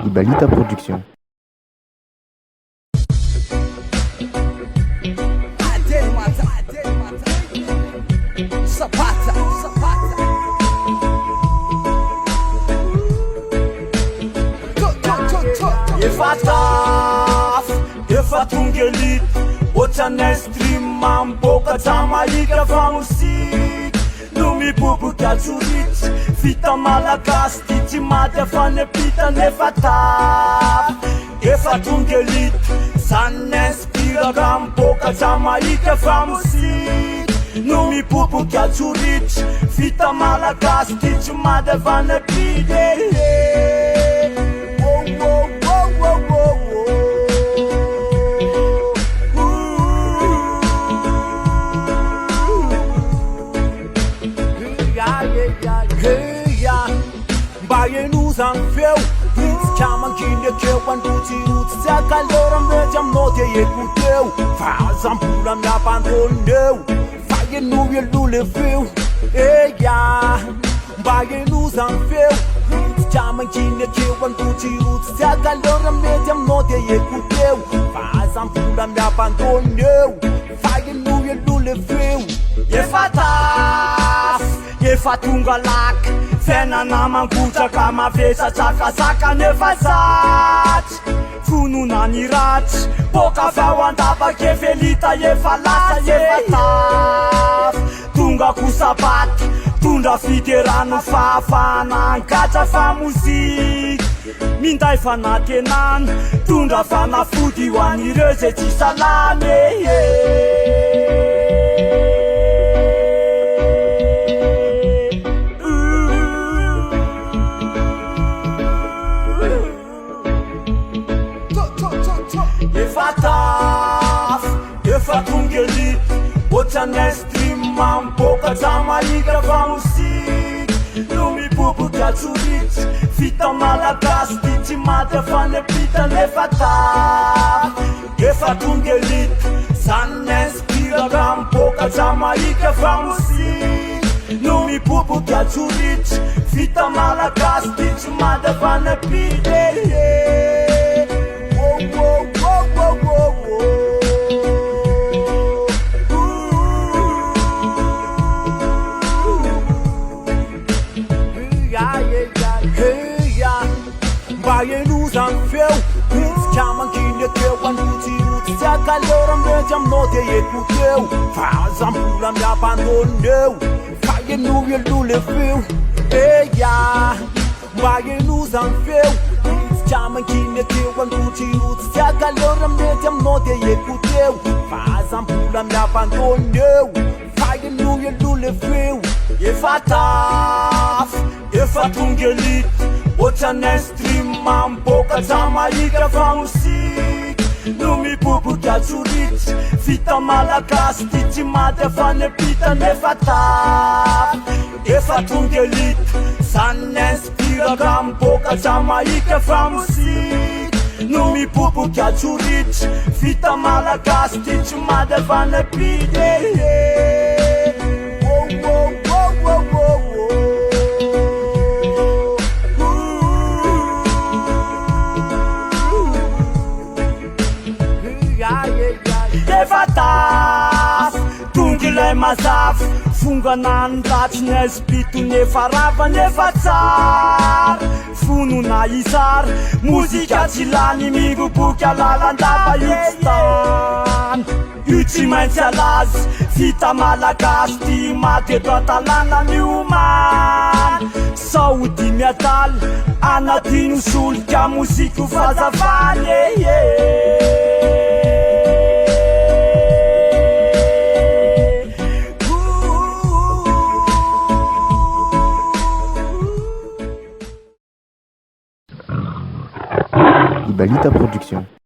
Ibalita Production. Efa tafy, efa tonga elity ohatrany stream mamboka Jamaika fa mosika no miboboka tsoritsy vita malagasy ty tsy maty afanepita nefa tafy efa tonga elity zany inspiraka miboka Jamaika fa mosika no miboboka tsoritsy vita malagasy ty tsy maty afanepita mba eno zany feo itsika manginy akeo androtsirotsy tsy akalera mety aminao dia ekoteo fa zambola miabandoneo fa eno elo le feo eya mba eno zany feo itsika manginy akeo androtsirotsy tsy akalera mety aminao dia ekoteo fa zambola miabandoneo fa eno elo le feo efa tafy efa tonga laka fiainana mangotraka mavesatrakazaka nefa satsy fonona ny ratsy boka avy ao andavaka efelita efa lasa efa tafy tonga kosabaty tondra fiderano fahafahana ankatra fa mozika minday fanatenana tondra fanafody ho an'ireo zay tsy salamy efa tafy efa tonga elity ohatrany stream mamboka Jamaika fa mosika no miboboka tsoritsy vita malagasy ty tsy maty afanepita nefa tafy efa tonga elity zany inspiraka miboka Jamaika fa mosika no miboboka tsoritsy vita malagasy ty tsy maty afanepita mba eno zany feo itsika manginy akeo androtsirotsy tsy akalera mety aminao dia ekoteo fa zambola miabandoneo fa eno elo le feo eya mba eno zany feo itsika manginy akeo androtsirotsy tsy akalera mety aminao dia ekoteo fa zambola miabandoneo fa eno elo le feo efa tafy efa tonga elity ohatrany stream mamboka Jamaika fa mosika no miboboka tsoritsy vita malagasy ty tsy maty afanepita nefa tafy efa tonga elity zany inspiraka miboka Jamaika fa mosika no miboboka tsoritsy vita malagasy ty tsy maty afanepita efa tafy tonga ilay mazava fongana ny ratsy ny azibito nefa rava nefa tsara fonona izara mozika tsy lany miboboka lalandava io tsy tany io tsy maintsy alazy vita malagasy ty maty eto atalana miomany saody miataly anatiny solika mozika ho fazavany Ibalita Production.